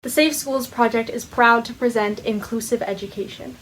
The Safe Schools Project is proud to present Inclusive Education,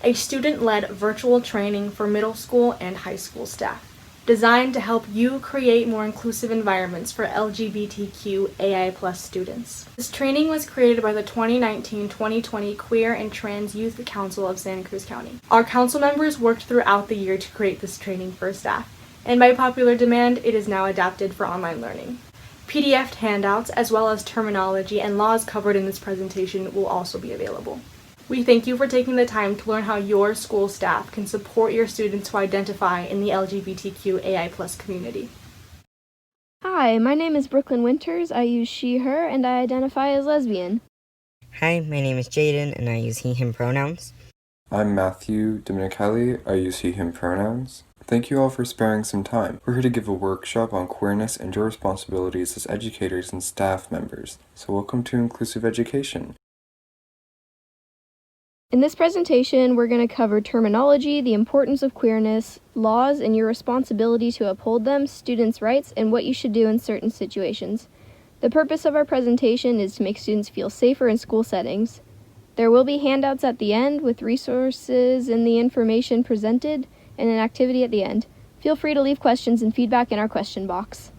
a student-led virtual training for middle school and high school staff, designed to help you create more inclusive environments for LGBTQIA+ students. This training was created by the 2019-2020 Queer and Trans Youth Council of Santa Cruz County. Our council members worked throughout the year to create this training for staff, and by popular demand, it is now adapted for online learning. PDF handouts, as well as terminology and laws covered in this presentation, will also be available. We thank you for taking the time to learn how your school staff can support your students who identify in the LGBTQIA+ community. Hi, my name is Brooklyn Winters. I use she, her, and I identify as lesbian. Hi, my name is Jaden, and I use he, him pronouns. I'm Matthew Dominicali. I use he, him pronouns. Thank you all for sparing some time. We're here to give a workshop on queerness and your responsibilities as educators and staff members. So welcome to Inclusive Education. In this presentation, we're going to cover terminology, the importance of queerness, laws and your responsibility to uphold them, students' rights, and what you should do in certain situations. The purpose of our presentation is to make students feel safer in school settings. There will be handouts at the end with resources and the information presented, and an activity at the end. Feel free to leave questions and feedback in our question box.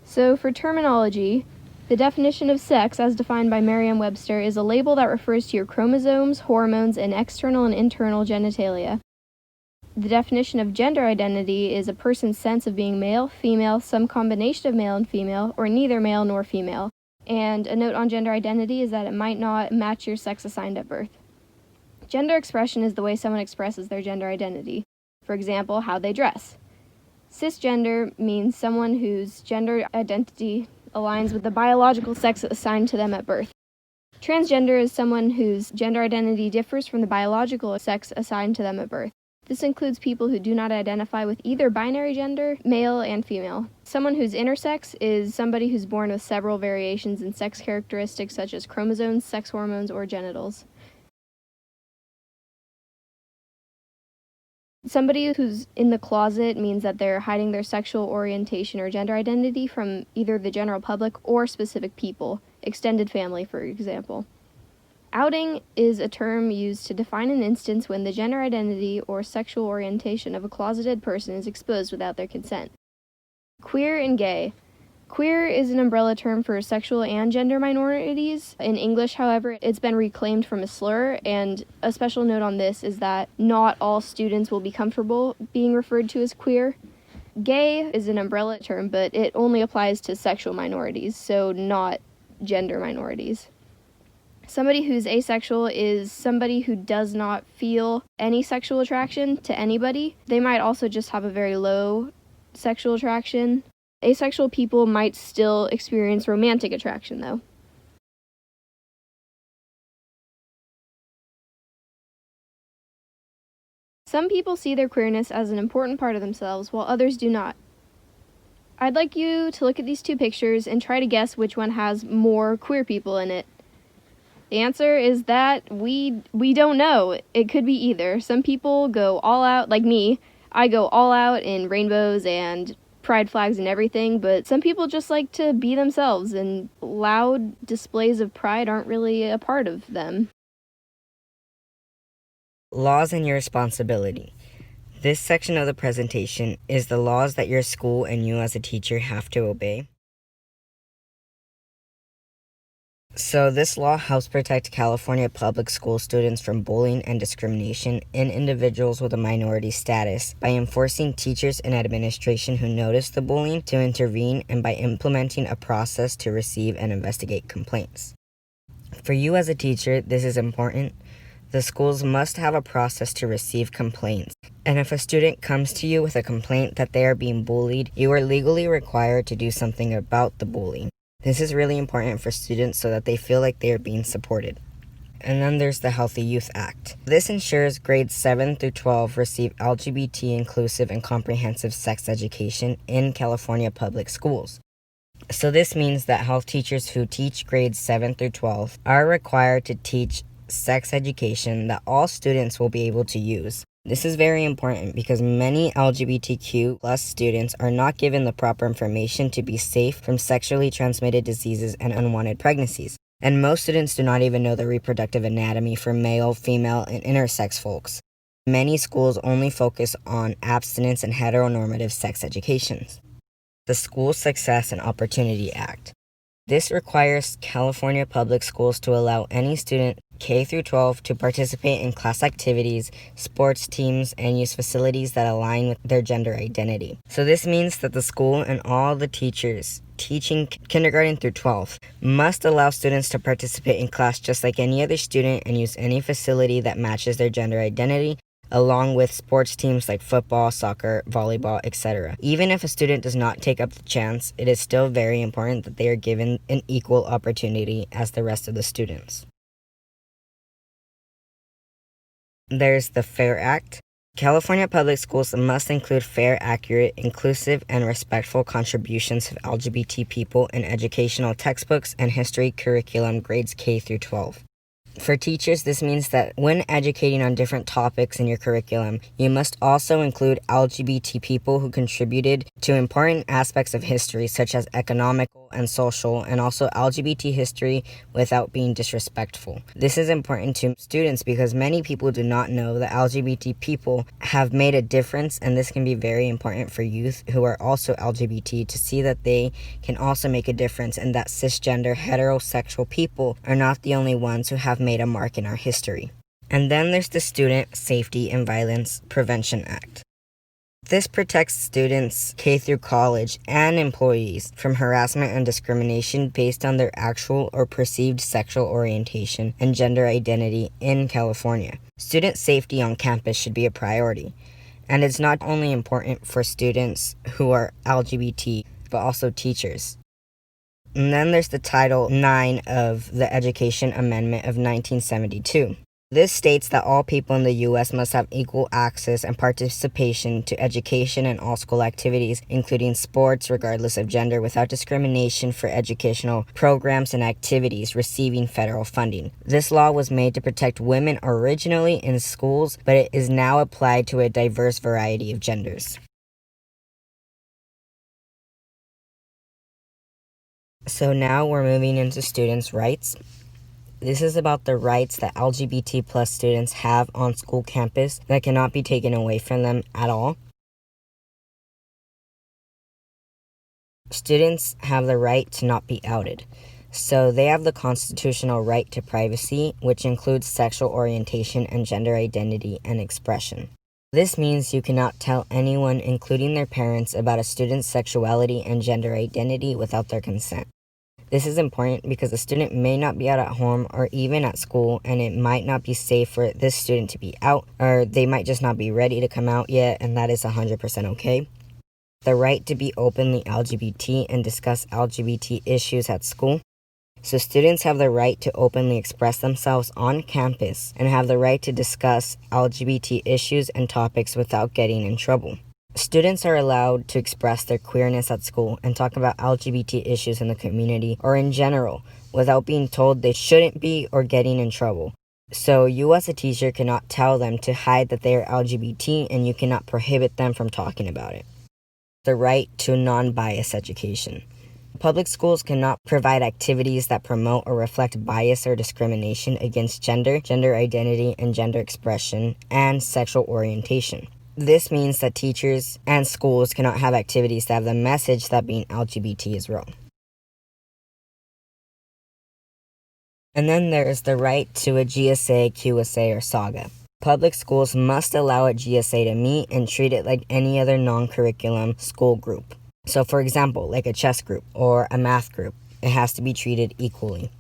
So for terminology, the definition of sex, as defined by Merriam-Webster, is a label that refers to your chromosomes, hormones, and external and internal genitalia. The definition of gender identity is a person's sense of being male, female, some combination of male and female, or neither male nor female. And a note on gender identity is that it might not match your sex assigned at birth. Gender expression is the way someone expresses their gender identity. For example, how they dress. Cisgender means someone whose gender identity aligns with the biological sex assigned to them at birth. Transgender is someone whose gender identity differs from the biological sex assigned to them at birth. This includes people who do not identify with either binary gender, male and female. Someone who's intersex is somebody who's born with several variations in sex characteristics such as chromosomes, sex hormones, or genitals. Somebody who's in the closet means that they're hiding their sexual orientation or gender identity from either the general public or specific people, extended family, for example. Outing is a term used to define an instance when the gender identity or sexual orientation of a closeted person is exposed without their consent. Queer and gay. Queer is an umbrella term for sexual and gender minorities. In English, however, it's been reclaimed from a slur, and a special note on this is that not all students will be comfortable being referred to as queer. Gay is an umbrella term, but it only applies to sexual minorities, so not gender minorities. Somebody who's asexual is somebody who does not feel any sexual attraction to anybody. They might also just have a very low sexual attraction. Asexual people might still experience romantic attraction, though. Some people see their queerness as an important part of themselves, while others do not. I'd like you to look at these two pictures and try to guess which one has more queer people in it. The answer is that we don't know. It could be either. Some people go all out, like me. I go all out in rainbows and pride flags and everything, but some people just like to be themselves, and loud displays of pride aren't really a part of them. Laws and your responsibility. This section of the presentation is the laws that your school and you as a teacher have to obey. So this law helps protect California public school students from bullying and discrimination in individuals with a minority status by enforcing teachers and administration who notice the bullying to intervene, and by implementing a process to receive and investigate complaints. For you as a teacher, this is important. The schools must have a process to receive complaints, and if a student comes to you with a complaint that they are being bullied, you are legally required to do something about the bullying. This is really important for students so that they feel like they are being supported. And then there's the Healthy Youth Act. This ensures grades 7 through 12 receive LGBT inclusive and comprehensive sex education in California public schools. So this means that health teachers who teach grades 7 through 12 are required to teach sex education that all students will be able to use. This is very important because many LGBTQ plus students are not given the proper information to be safe from sexually transmitted diseases and unwanted pregnancies. And most students do not even know the reproductive anatomy for male, female, and intersex folks. Many schools only focus on abstinence and heteronormative sex educations. The School Success and Opportunity Act. This requires California public schools to allow any student K through 12 to participate in class activities, sports teams, and use facilities that align with their gender identity. So this means that the school and all the teachers teaching kindergarten through 12 must allow students to participate in class just like any other student and use any facility that matches their gender identity, along with sports teams like football, soccer, volleyball, etc. Even if a student does not take up the chance, it is still very important that they are given an equal opportunity as the rest of the students. There's the FAIR Act. California public schools must include fair, accurate, inclusive, and respectful contributions of LGBT people in educational textbooks and history curriculum grades K through 12. For teachers, this means that when educating on different topics in your curriculum, you must also include LGBT people who contributed to important aspects of history, such as economical and social, and also LGBT history without being disrespectful. This is important to students because many people do not know that LGBT people have made a difference, and this can be very important for youth who are also LGBT to see that they can also make a difference and that cisgender heterosexual people are not the only ones who have made a mark in our history. And then there's the Student Safety and Violence Prevention Act. This protects students K through college and employees from harassment and discrimination based on their actual or perceived sexual orientation and gender identity in California. Student safety on campus should be a priority, and it's not only important for students who are LGBT, but also teachers. And then there's the Title IX of the Education Amendment of 1972. This states that all people in the U.S. must have equal access and participation to education and all school activities, including sports, regardless of gender, without discrimination for educational programs and activities receiving federal funding. This law was made to protect women originally in schools, but it is now applied to a diverse variety of genders. So now we're moving into students' rights. This is about the rights that LGBT plus students have on school campus that cannot be taken away from them at all. Students have the right to not be outed. So they have the constitutional right to privacy, which includes sexual orientation and gender identity and expression. This means you cannot tell anyone, including their parents, about a student's sexuality and gender identity without their consent. This is important because the student may not be out at home or even at school, and it might not be safe for this student to be out, or they might just not be ready to come out yet, and that is 100% okay. The right to be openly LGBT and discuss LGBT issues at school. So students have the right to openly express themselves on campus and have the right to discuss LGBT issues and topics without getting in trouble. Students are allowed to express their queerness at school and talk about LGBT issues in the community or in general without being told they shouldn't be or getting in trouble. So you as a teacher cannot tell them to hide that they are LGBT, and you cannot prohibit them from talking about it. The right to non-bias education. Public schools cannot provide activities that promote or reflect bias or discrimination against gender, gender identity, and gender expression, and sexual orientation. This means that teachers and schools cannot have activities that have the message that being LGBT is wrong. And then there is the right to a GSA, QSA, or SAGA. Public schools must allow a GSA to meet and treat it like any other non-curriculum school group. So for example, like a chess group or a math group, it has to be treated equally.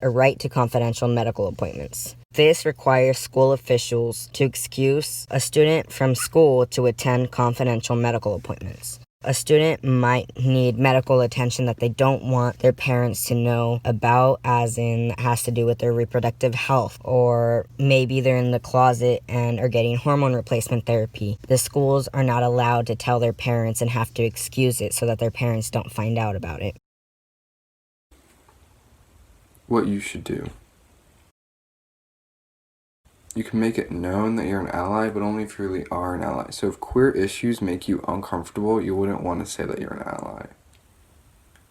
A right to confidential medical appointments. This requires school officials to excuse a student from school to attend confidential medical appointments. A student might need medical attention that they don't want their parents to know about, as in it has to do with their reproductive health, or maybe they're in the closet and are getting hormone replacement therapy. The schools are not allowed to tell their parents and have to excuse it so that their parents don't find out about it. What you should do. You can make it known that you're an ally, but only if you really are an ally. So if queer issues make you uncomfortable, you wouldn't want to say that you're an ally.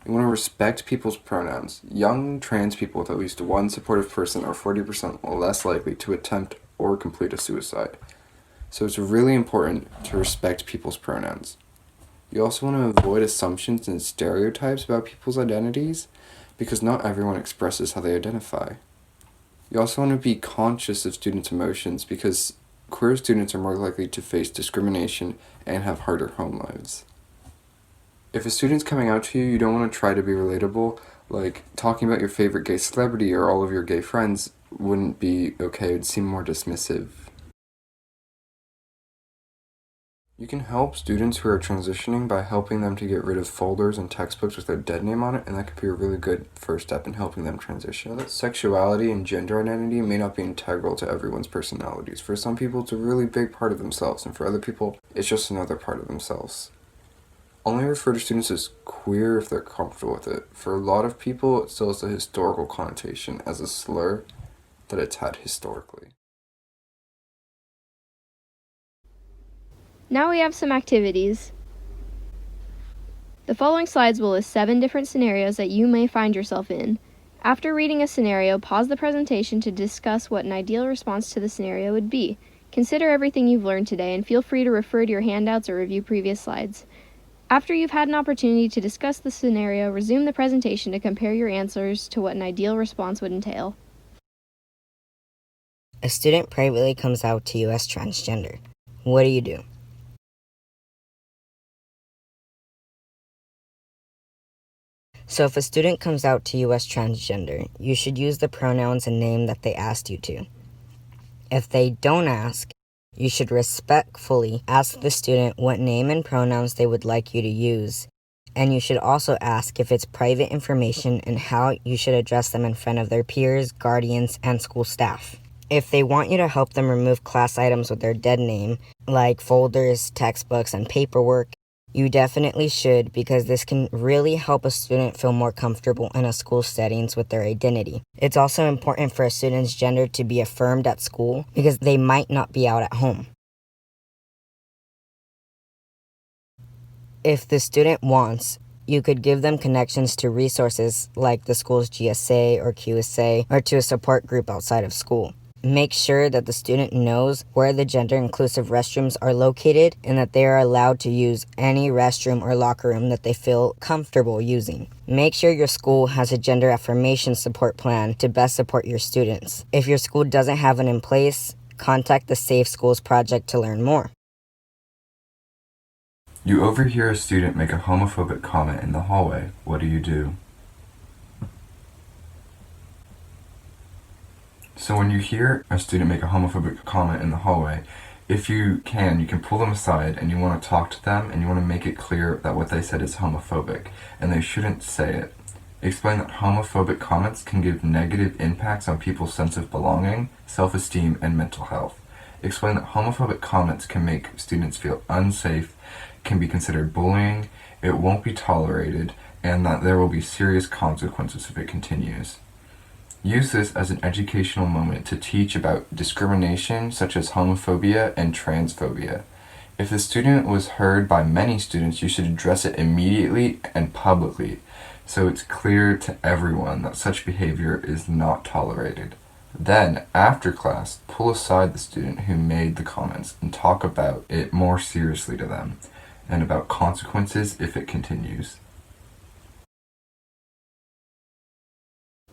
You want to respect people's pronouns. Young trans people with at least one supportive person are 40% less likely to attempt or complete a suicide. So it's really important to respect people's pronouns. You also want to avoid assumptions and stereotypes about people's identities, because not everyone expresses how they identify. You also want to be conscious of students' emotions, because queer students are more likely to face discrimination and have harder home lives. If a student's coming out to you, you don't want to try to be relatable, like talking about your favorite gay celebrity or all of your gay friends wouldn't be okay, it would seem more dismissive. You can help students who are transitioning by helping them to get rid of folders and textbooks with their dead name on it, and that could be a really good first step in helping them transition. Know that sexuality and gender identity may not be integral to everyone's personalities. For some people, it's a really big part of themselves, and for other people, it's just another part of themselves. Only refer to students as queer if they're comfortable with it. For a lot of people, it still has a historical connotation as a slur that it's had historically. Now we have some activities. The following slides will list 7 different scenarios that you may find yourself in. After reading a scenario, pause the presentation to discuss what an ideal response to the scenario would be. Consider everything you've learned today and feel free to refer to your handouts or review previous slides. After you've had an opportunity to discuss the scenario, resume the presentation to compare your answers to what an ideal response would entail. A student privately comes out to you as transgender. What do you do? So if a student comes out to you as transgender, you should use the pronouns and name that they asked you to. If they don't ask, you should respectfully ask the student what name and pronouns they would like you to use, and you should also ask if it's private information and how you should address them in front of their peers, guardians, and school staff. If they want you to help them remove class items with their dead name, like folders, textbooks, and paperwork, you definitely should, because this can really help a student feel more comfortable in a school settings with their identity. It's also important for a student's gender to be affirmed at school, because they might not be out at home. If the student wants, you could give them connections to resources like the school's GSA or QSA, or to a support group outside of school. Make sure that the student knows where the gender-inclusive restrooms are located and that they are allowed to use any restroom or locker room that they feel comfortable using. Make sure your school has a gender affirmation support plan to best support your students. If your school doesn't have one in place, contact the Safe Schools Project to learn more. You overhear a student make a homophobic comment in the hallway. What do you do? So when you hear a student make a homophobic comment in the hallway, if you can pull them aside and you want to talk to them and you want to make it clear that what they said is homophobic and they shouldn't say it. Explain that homophobic comments can give negative impacts on people's sense of belonging, self-esteem, and mental health. Explain that homophobic comments can make students feel unsafe, can be considered bullying, it won't be tolerated, and that there will be serious consequences if it continues. Use this as an educational moment to teach about discrimination such as homophobia and transphobia. If the student was heard by many students, you should address it immediately and publicly, so it's clear to everyone that such behavior is not tolerated. Then, after class, pull aside the student who made the comments and talk about it more seriously to them, and about consequences if it continues.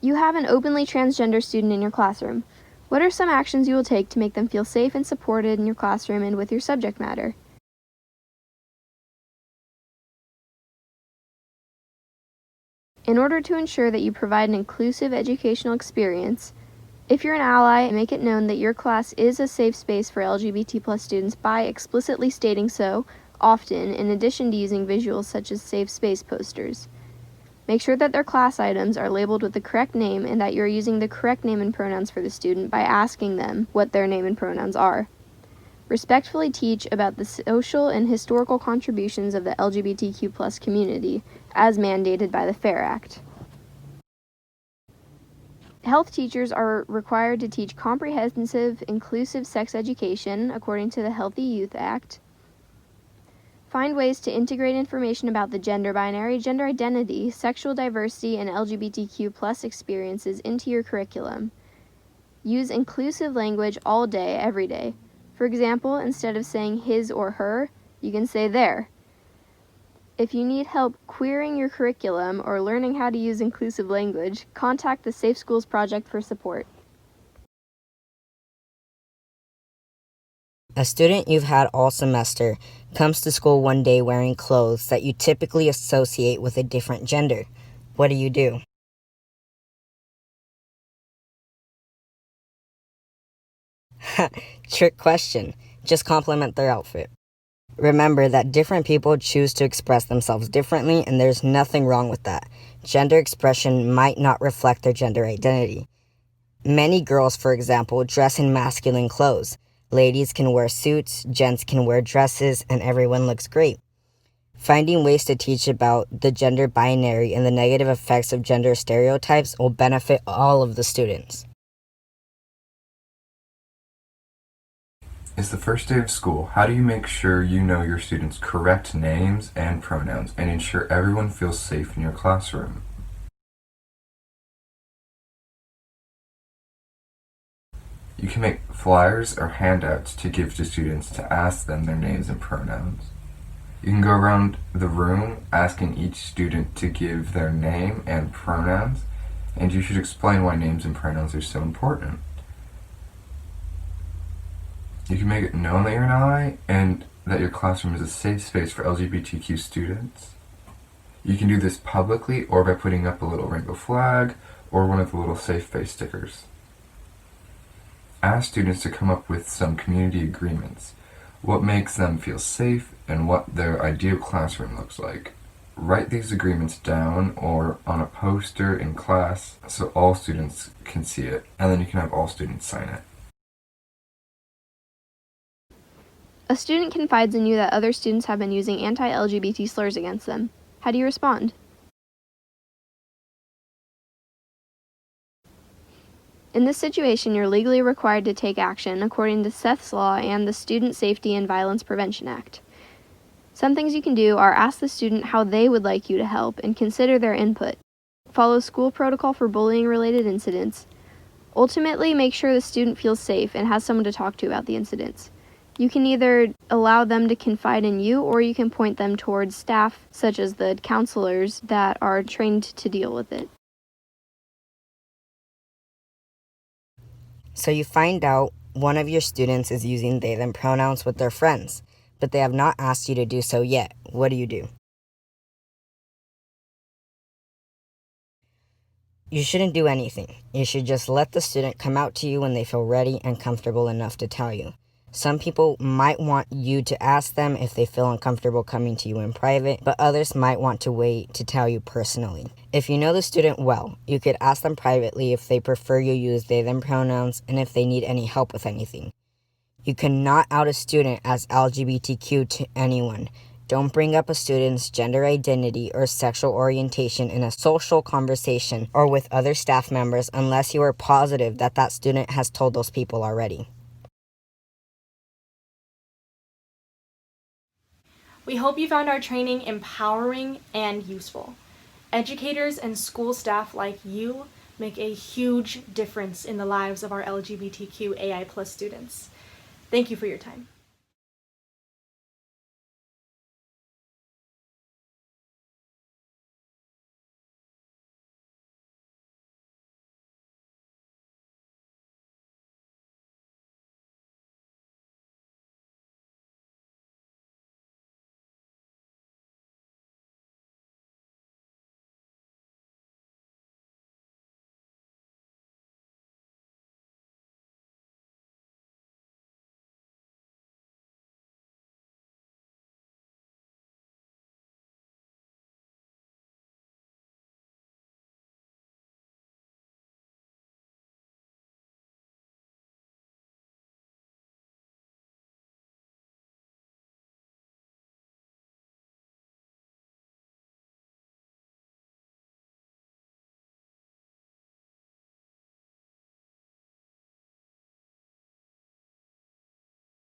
You have an openly transgender student in your classroom. What are some actions you will take to make them feel safe and supported in your classroom and with your subject matter? In order to ensure that you provide an inclusive educational experience, if you're an ally, make it known that your class is a safe space for LGBT+ students by explicitly stating so often, in addition to using visuals such as safe space posters. Make sure that their class items are labeled with the correct name and that you're using the correct name and pronouns for the student by asking them what their name and pronouns are. Respectfully teach about the social and historical contributions of the LGBTQ+ community, as mandated by the FAIR Act. Health teachers are required to teach comprehensive, inclusive sex education according to the Healthy Youth Act. Find ways to integrate information about the gender binary, gender identity, sexual diversity, and LGBTQ+ experiences into your curriculum. Use inclusive language all day, every day. For example, instead of saying his or her, you can say their. If you need help queering your curriculum or learning how to use inclusive language, contact the Safe Schools Project for support. A student you've had all semester comes to school one day wearing clothes that you typically associate with a different gender. What do you do? Trick question. Just compliment their outfit. Remember that different people choose to express themselves differently, and there's nothing wrong with that. Gender expression might not reflect their gender identity. Many girls, for example, dress in masculine clothes. Ladies can wear suits, gents can wear dresses, and everyone looks great. Finding ways to teach about the gender binary and the negative effects of gender stereotypes will benefit all of the students. It's the first day of school. How do you make sure you know your students' correct names and pronouns and ensure everyone feels safe in your classroom? You can make flyers or handouts to give to students to ask them their names and pronouns. You can go around the room asking each student to give their name and pronouns, and you should explain why names and pronouns are so important. You can make it known that you're an ally and that your classroom is a safe space for LGBTQ students. You can do this publicly or by putting up a little rainbow flag or one of the little safe face stickers. Ask students to come up with some community agreements. What makes them feel safe and what their ideal classroom looks like. Write these agreements down or on a poster in class so all students can see it, and then you can have all students sign it. A student confides in you that other students have been using anti-LGBT slurs against them. How do you respond? In this situation, you're legally required to take action according to Seth's Law and the Student Safety and Violence Prevention Act. Some things you can do are ask the student how they would like you to help and consider their input. Follow school protocol for bullying-related incidents. Ultimately, make sure the student feels safe and has someone to talk to about the incidents. You can either allow them to confide in you, or you can point them towards staff, such as the counselors, that are trained to deal with it. So you find out one of your students is using they, them pronouns with their friends, but they have not asked you to do so yet. What do you do? You shouldn't do anything. You should just let the student come out to you when they feel ready and comfortable enough to tell you. Some people might want you to ask them if they feel uncomfortable coming to you in private, but others might want to wait to tell you personally. If you know the student well, you could ask them privately if they prefer you use they, them pronouns and if they need any help with anything. You cannot out a student as LGBTQ to anyone. Don't bring up a student's gender identity or sexual orientation in a social conversation or with other staff members unless you are positive that that student has told those people already. We hope you found our training empowering and useful. Educators and school staff like you make a huge difference in the lives of our LGBTQAI+ students. Thank you for your time.